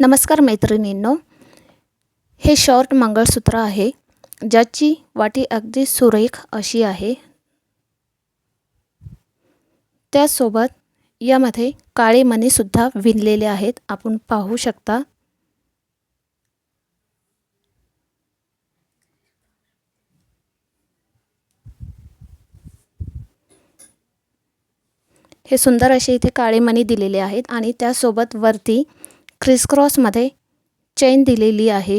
नमस्कार मैत्रिणींनो, हे शॉर्ट मंगळसूत्र आहे ज्याची वाटी अगदी सुरेख अशी आहे। त्यासोबत यामध्ये काळे मणी सुद्धा विणलेले आहेत, आपण पाहू शकता। हे सुंदर असे इथे काळे मणी दिलेले आहेत आणि त्यासोबत वरती क्रिस क्रॉस मध्ये चेन दिलेली आहे।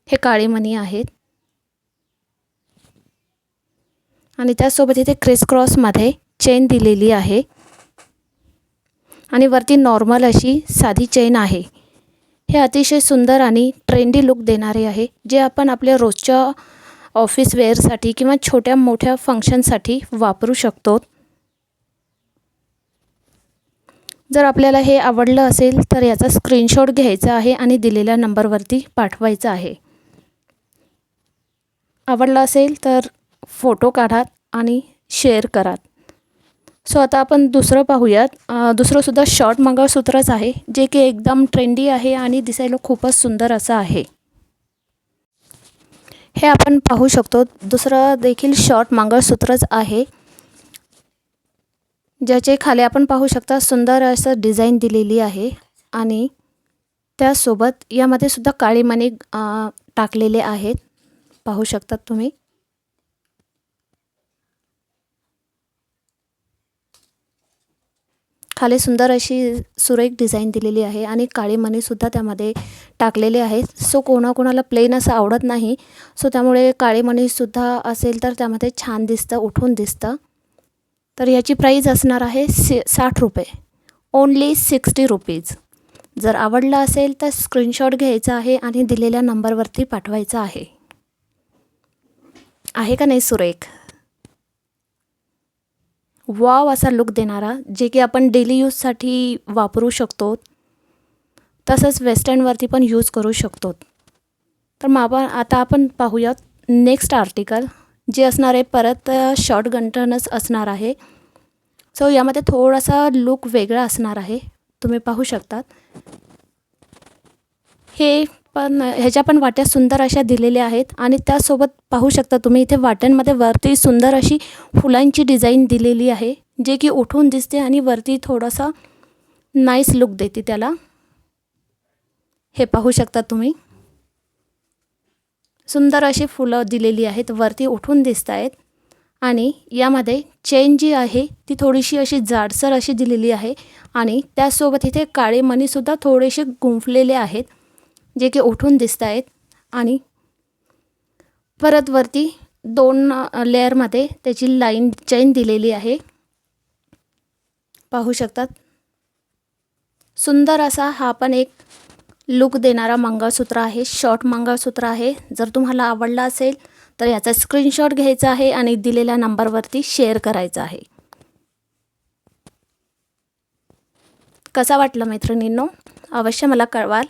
हे काळे मणी आहेत आणि त्यासोबत इथे क्रिस क्रॉस मध्ये चेन दिलेली आहे आणि वरती नॉर्मल अशी साधी चेन आहे। हे अतिशय सुंदर आणि ट्रेंडी लुक देणारे आहे, जे आपण आपल्या रोजच्या ऑफिस वेअर साठी किंवा छोट्या मोठ्या फंक्शन साठी वापरू शकतो। जर आपल्याला हे आवडलं असेल तर याचा स्क्रीनशॉट घ्यायचा आहे आणि दिलेल्या नंबरवरती पाठवायचा आहे। आवडलं असेल तर फोटो काढा आणि शेअर करा। सो आता आपण दुसरं पाहूयात। दुसरं सुद्धा शॉर्ट मंगळसूत्रच आहे, जे की एकदम ट्रेंडी आहे आणि दिसायला खूपच सुंदर असं आहे। हे आपण पाहू शकतो, दुसरं देखील शॉर्ट मंगळसूत्रच आहे, ज्याचे खाली आपण पाहू शकता सुंदर असं डिझाइन दिलेली आहे आणि त्यासोबत यामध्ये सुद्धा काळे मणी टाकलेले आहेत, पाहू शकतात तुम्ही। खाली सुंदर अशी सुरेख डिझाइन दिलेली आहे आणि काळे मणी सुद्धा त्यामध्ये टाकलेले आहेत। सो कोणाकोणाला प्लेन असं आवडत नाही, सो त्यामुळे काळे मणी सुद्धा असेल तर त्यामध्ये छान दिसतं, उठून दिसतं। तर याची प्राइस असणार आहे 60 रुपये, ओनली 60 रुपीज। जर आवडलं असेल तर स्क्रीनशॉट घ्यायचा आहे आणि दिलेल्या नंबरवरती पाठवायचा आहे। आहे का नाही सुरेख? वाव असा लुक देणारा, जे की आपण डेली यूजसाठी वापरू शकतो, तसंच वेस्टर्नवरती पण यूज करू शकतो। तर मग आता आपण पाहूयात नेक्स्ट आर्टिकल, जे असणार आहे परत शॉर्ट गंठणच असणार आहे। सो यामध्ये थोडासा लुक वेगळा असणार आहे, तुम्ही पाहू शकतात। हे पण ह्याच्या पण वाट्या सुंदर अशा दिलेल्या आहेत आणि त्यासोबत पाहू शकता तुम्ही इथे वाट्यांमध्ये वरती सुंदर अशी फुलांची डिझाइन दिलेली आहे, जे की उठून दिसते आणि वरती थोडासा नाईस लुक देते त्याला। हे पाहू शकता तुम्ही, सुंदर अशी फुलं दिलेली आहेत, वरती उठून दिसत आहेत आणि यामध्ये चेन जी आहे ती थोडीशी अशी जाडसर अशी दिलेली आहे आणि त्यासोबत इथे काळे मणी सुद्धा थोडेसे गुंफलेले आहेत, जे की उठून दिसत आहेत आणि परत वरती 2 लेअरमध्ये त्याची लाईन चेन दिलेली आहे, पाहू शकतात। सुंदर असा हा पण एक लुक देणारा मंगळसूत्र आहे, शॉर्ट मंगळसूत्र आहे। जर तुम्हाला आवडला असेल तर याचा स्क्रीनशॉट घ्यायचा आहे आणि दिलेल्या नंबरवरती शेअर करायचा आहे। कसा वाटला मैत्रिणींनो? अवश्य मला कळवाल।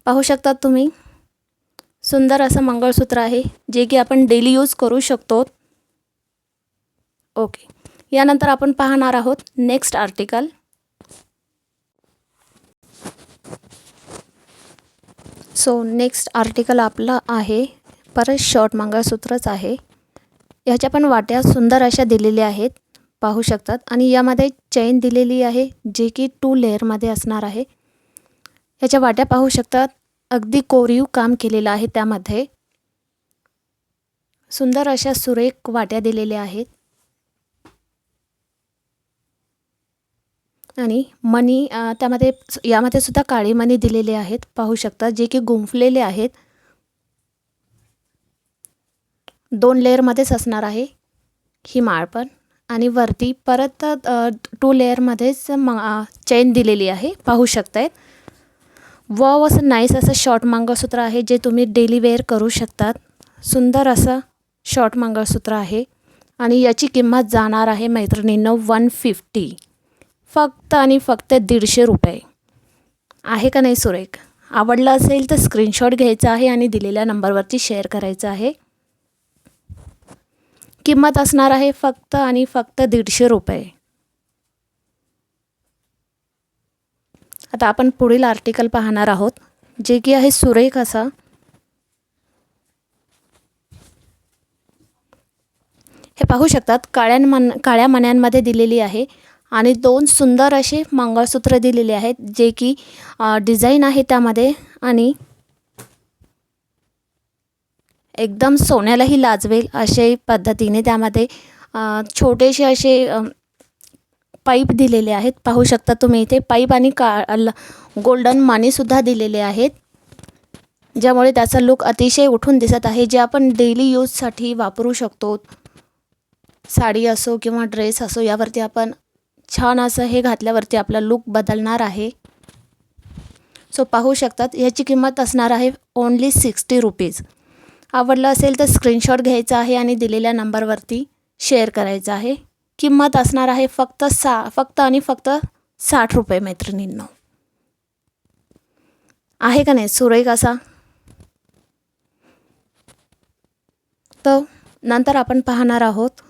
पाहू शकता तुम्ही, सुंदर असं मंगळसूत्र आहे, जे की आपण डेली यूज करू शकतो। ओके, यानंतर आपण पाहणार आहोत next article. So next article आपला आहे परत शॉर्ट मंगळसूत्रच आहे। ह्याच्या पण वाट्या सुंदर अशा दिलेल्या आहेत, पाहू शकतात आणि यामध्ये चेन दिलेली आहे, जे की 2 लेअरमध्ये असणार आहे। ह्याच्या वाट्या पाहू शकतात, अगदी कोरीव काम केलेलं आहे, त्यामध्ये सुंदर अशा सुरेख वाट्या दिलेल्या आहेत आणि मणी त्यामध्ये यामध्ये सुद्धा काळे मणी दिलेले आहेत, पाहू शकता, जे की गुंफलेले आहेत। 2 लेअरमध्येच असणार आहे ही माळ पण आणि वरती परत 2 लेअरमध्येच चेन दिलेली आहे, पाहू शकतायत। वाव असं नाईस असं शॉर्ट मंगळसूत्र आहे, जे तुम्ही डेली वेअर करू शकतात। सुंदर असं शॉर्ट मंगळसूत्र आहे आणि याची किंमत जाणार आहे मैत्रिणींनो 150, फक्त आणि फक्त 150 रुपये। आहे का नाही सुरेख? आवडलं असेल तर स्क्रीनशॉट घ्यायचा आहे आणि दिलेल्या नंबरवरती शेअर करायचं आहे। किंमत असणार आहे फक्त आणि फक्त 150 रुपये। आता आपण पुढील आर्टिकल पाहणार आहोत, जे की आहे सुरेख असा हे पाहू शकतात काळ्या मण्यांमध्ये दिलेली आहे आणि 2 सुंदर असे मंगळसूत्र दिलेले आहेत, जे की डिझाईन आहे त्यामध्ये आणि एकदम सोन्यालाही लाजवेल अशा पद्धतीने त्यामध्ये छोटेसे असे पाईप दिलेले आहेत. पाहू शकता तुम्ही इथे पाईप आणि गोल्डन मणीसुद्धा दिलेले आहेत, ज्यामुळे त्याचा लुक अतिशय उठून दिसत आहे, जे आपण डेली यूजसाठी वापरू शकतो. साडी असो किंवा ड्रेस असो, यावरती आपण छान असं हे घातल्यावरती आपला लुक बदलणार आहे. सो पाहू शकतात, ह्याची किंमत असणार आहे ओन्ली 60 रुपीज. आवडलं असेल तर स्क्रीनशॉट घ्यायचा आहे आणि दिलेल्या नंबरवरती शेअर करायचा आहे. किंमत असणार आहे फक्त 60 रुपये मैत्रिणींनो. आहे का नाही सुरेख असा? तर नंतर आपण पाहणार आहोत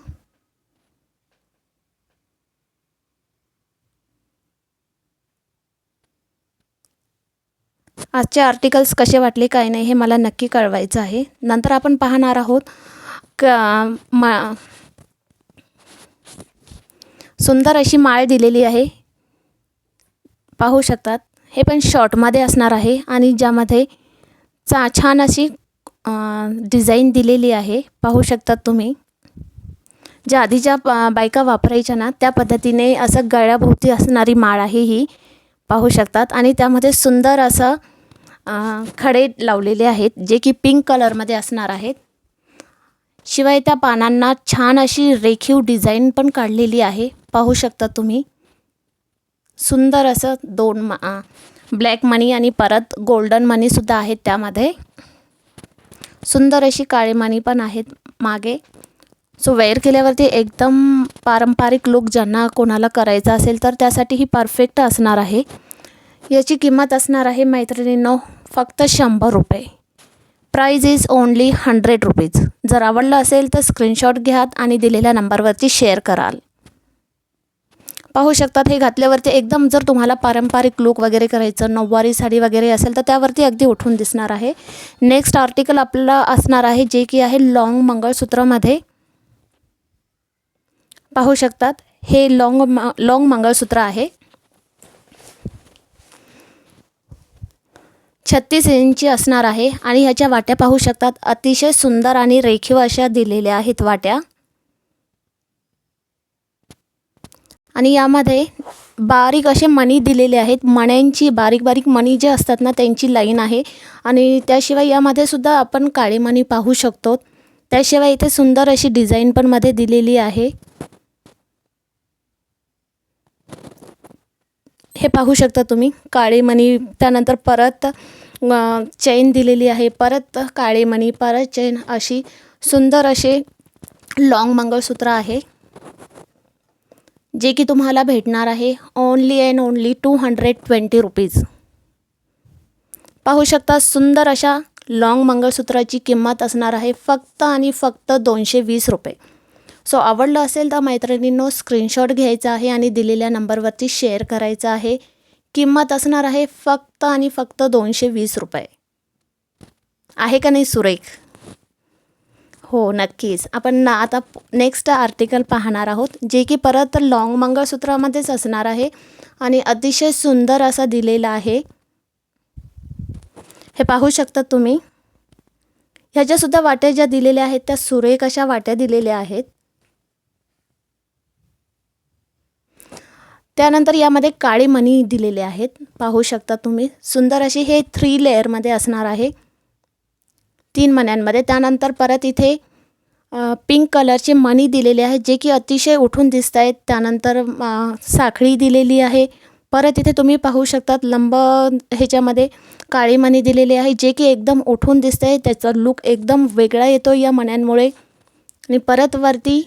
आजचे आर्टिकल्स कसे वाटले काय नाही हे मला नक्की कळवायचं आहे. नंतर आपण पाहणार आहोत सुंदर अशी माळ दिलेली आहे. पाहू शकतात, हे पण शॉर्टमध्ये असणार आहे आणि ज्यामध्ये छान अशी डिझाईन दिलेली आहे. पाहू शकतात तुम्ही, ज्या आधीच्या बायका वापरायच्या ना त्या पद्धतीने असं गळ्याभोवती असणारी माळ आहे ही. पाहू शकतात आणि त्यामध्ये सुंदर असं खडे लावलेले आहेत, जे की पिंक कलरमध्ये असणार आहेत. शिवाय त्या पानांना छान अशी रेखीव डिझाईन पण काढलेली आहे. पाहू शकता तुम्ही, सुंदर असं 2 ब्लॅक मनी आणि परत गोल्डन मनीसुद्धा आहेत त्यामध्ये. सुंदर अशी काळे मणी पण आहेत मागे. सो वेअर केल्यावरती एकदम पारंपरिक लुक ज्यांना कोणाला करायचा असेल तर त्यासाठी ही परफेक्ट असणार आहे. याची किंमत असणार आहे मैत्रिणींनो फक्त 100 रुपये. Price is only 100 rupees. जर आवडलं असेल तर स्क्रीनशॉट घ्या आणि दिलेल्या नंबरवरती शेअर कराल. पाहू शकतात, हे घातल्यावरती एकदम जर तुम्हाला पारंपरिक लुक वगैरे करायचं, नऊवारी साडी वगैरे असेल तर त्यावरती अगदी उठून दिसणार आहे. नेक्स्ट आर्टिकल आपलं असणार आहे, जे की आहे लॉंग मंगळसूत्रामध्ये. पाहू शकतात, हे लॉंग मंगळसूत्र आहे. 36 इंची असणार आहे आणि ह्याच्या वाट्या पाहू शकतात, अतिशय सुंदर आणि रेखीव अशा दिलेल्या आहेत वाट्या. आणि यामध्ये बारीक असे मणी दिलेले आहेत. मण्यांची बारीक बारीक मणी जे असतात ना त्यांची लाईन आहे. आणि त्याशिवाय यामध्ये सुद्धा आपण काळे मणी पाहू शकतो. त्याशिवाय इथे सुंदर अशी डिझाईन पण मध्ये दिलेली आहे. हे पाहू शकता तुम्ही, काळे मणी, त्यानंतर परत चेन दिलेली आहे, परत काळे मणी, परत चेन, अशी सुंदर असे लॉंग मंगळसूत्र आहे, जे की तुम्हाला भेटणार आहे ओन्ली अँड ओन्ली 220 रुपीज. पाहू शकता, सुंदर अशा लॉंग मंगळसूत्राची किंमत असणार आहे फक्त आणि फक्त 220 रुपये. सो आवडलं असेल तर मैत्रिणींनो स्क्रीनशॉट घ्यायचा आहे आणि दिलेल्या नंबरवरती शेअर करायचा आहे. किंमत असणार आहे फक्त आणि फक्त 220 रुपये. आहे का नाही सुरेख? हो, नक्कीच. आपण आता नेक्स्ट आर्टिकल पाहणार आहोत, जे की परत लॉंग मंगळसूत्रामध्येच असणार आहे आणि अतिशय सुंदर असा दिलेला आहे. हे पाहू शकता तुम्ही, ह्याच्यासुद्धा वाट्या ज्या दिलेल्या आहेत त्या सुरेख अशा वाट्या दिलेल्या आहेत. त्यानंतर यामध्ये काळे मणी दिलेले आहेत. पाहू शकता तुम्ही, सुंदर अशी हे 3 लेअरमध्ये असणार आहे, 3 मण्यांमध्ये. त्यानंतर परत इथे पिंक कलरचे मणी दिलेले आहेत, जे की अतिशय उठून दिसत आहेत. त्यानंतर साखळी दिलेली आहे. परत इथे तुम्ही पाहू शकतात लंब ह्याच्यामध्ये काळे मणी दिलेले आहे, जे की एकदम उठून दिसत आहे. त्याचा लुक एकदम वेगळा येतो या मण्यांमुळे. आणि परत वरती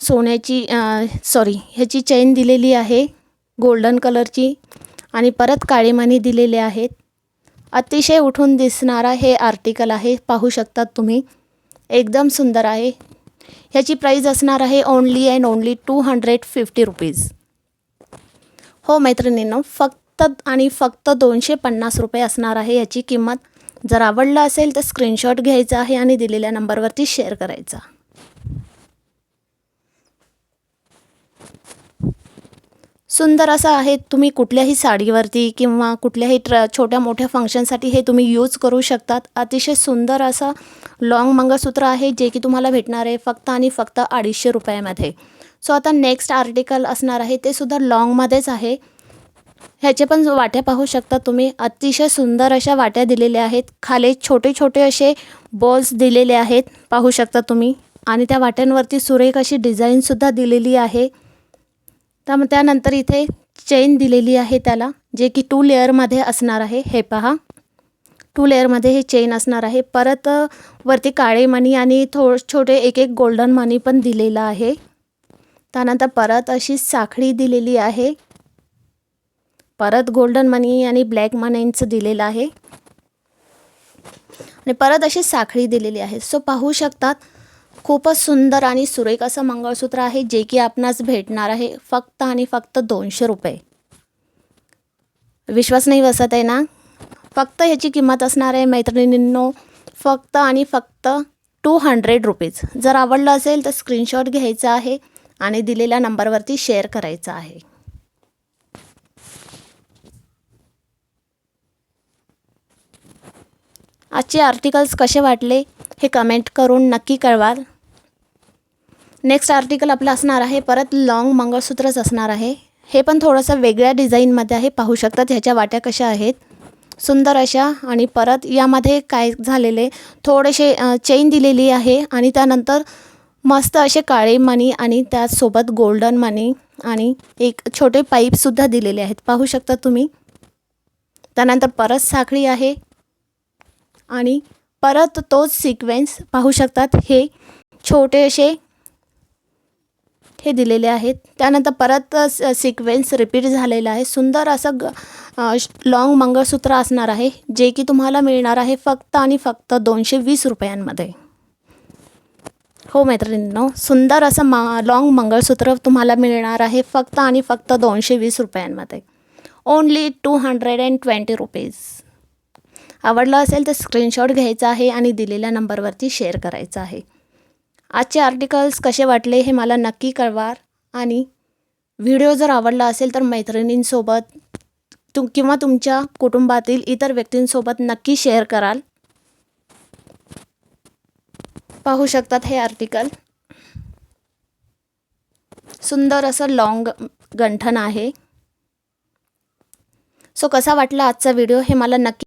सोन्याची ह्याची चेन दिलेली आहे गोल्डन कलरची आणि परत काळे मणी दिलेले आहेत. अतिशय उठून दिसणारा हे आर्टिकल आहे. पाहू शकतात तुम्ही, एकदम सुंदर आहे. ह्याची प्राईज असणार आहे ओन्ली अँड ओन्ली 250 रुपीज. हो मैत्रिणींनो, फक्त फक्त आणि फक्त 250 रुपये असणार आहे याची किंमत. जर आवडलं असेल तर स्क्रीनशॉट घ्यायचा आहे आणि दिलेल्या नंबरवरती शेअर करायचा. सुंदर असं आहे. तुम्ही कुठल्याही साडीवरती किंवा कुठल्याही छोट्या मोठ्या फंक्शनसाठी हे तुम्ही यूज करू शकतात. अतिशय सुंदर असं लॉंग मंगळसूत्र आहे जे की तुम्हाला भेटणार आहे फक्त आणि फक्त 250 रुपयामध्ये. सो आता नेक्स्ट आर्टिकल असणार आहे ते सुद्धा लॉंगमध्येच आहे. ह्याचे पण वाट्या पाहू शकता तुम्ही. अतिशय सुंदर अशा वाट्या दिलेल्या आहेत. खाली छोटे छोटे असे बॉल्स दिलेले आहेत पाहू शकता तुम्ही. आणि त्या वाट्यांवरती सुरेख अशी डिझाईनसुद्धा दिलेली आहे. त्यानंतर इथे चेन दिलेली आहे त्याला, जे की 2 लेअरमध्ये असणार आहे. हे पहा 2 लेअरमध्ये हे चेन असणार आहे. परत वरती काळे मणी आणि छोटे एक एक गोल्डन मणी पण दिलेला आहे. त्यानंतर परत अशी साखळी दिलेली आहे. परत गोल्डन मनी आणि ब्लॅक मनींचं दिलेलं आहे आणि परत अशी साखळी दिलेली आहे. सो पाहू शकतात खूपच सुंदर आणि सुरेख असं मंगळसूत्र आहे जे की आपणास भेटणार आहे फक्त आणि फक्त 200 रुपये. विश्वास नाही बसत आहे ना. फक्त ह्याची किंमत असणार आहे मैत्रिणींनो फक्त आणि फक्त 200 रुपीज. जर आवडलं असेल तर स्क्रीनशॉट घ्यायचा आहे आणि दिलेल्या नंबरवरती शेअर करायचा आहे. आजचे आर्टिकल्स कसे वाटले हे कमेंट करून नक्की कळवाल. नेक्स्ट आर्टिकल आपलं असणार आहे परत लॉंग मंगळसूत्रच असणार आहे. हे पण थोडंसं वेगळ्या डिझाईनमध्ये आहे. पाहू शकतात ह्याच्या वाट्या कशा आहेत सुंदर अशा. आणि परत यामध्ये काय झालेले थोडेसे चेन दिलेली आहे आणि त्यानंतर मस्त असे काळे मणी आणि त्यासोबत गोल्डन मणी आणि एक छोटे पाईपसुद्धा दिलेले आहेत पाहू शकता तुम्ही. त्यानंतर परत साखळी आहे आणि परत तोच सिक्वेन्स पाहू शकतात. हे छोटे असे हे दिलेले आहेत. त्यानंतर परत सिक्वेन्स रिपीट झालेला आहे. सुंदर असं लॉंग मंगळसूत्र असणार आहे जे की तुम्हाला मिळणार आहे फक्त आणि फक्त 220 रुपयांमध्ये. हो मैत्रिणींनो सुंदर असं लॉंग मंगळसूत्र तुम्हाला मिळणार आहे फक्त आणि फक्त 220 रुपयांमध्ये. Only 220 rupees. आवडलं असेल तर स्क्रीनशॉट घ्यायचा आहे आणि दिलेल्या नंबरवरती शेअर करायचा आहे. आजचे आर्टिकल्स कसे वाटले हे मला नक्की कळवा आणि व्हिडिओ जर आवडला असेल तर मैत्रिणींसोबत किंवा तुमच्या कुटुंबातील इतर व्यक्तींसोबत नक्की शेअर कराल. पाहू शकतात हे आर्टिकल सुंदर असं लॉंग गंठन आहे. सो कसा वाटला आजचा व्हिडिओ हे मला नक्की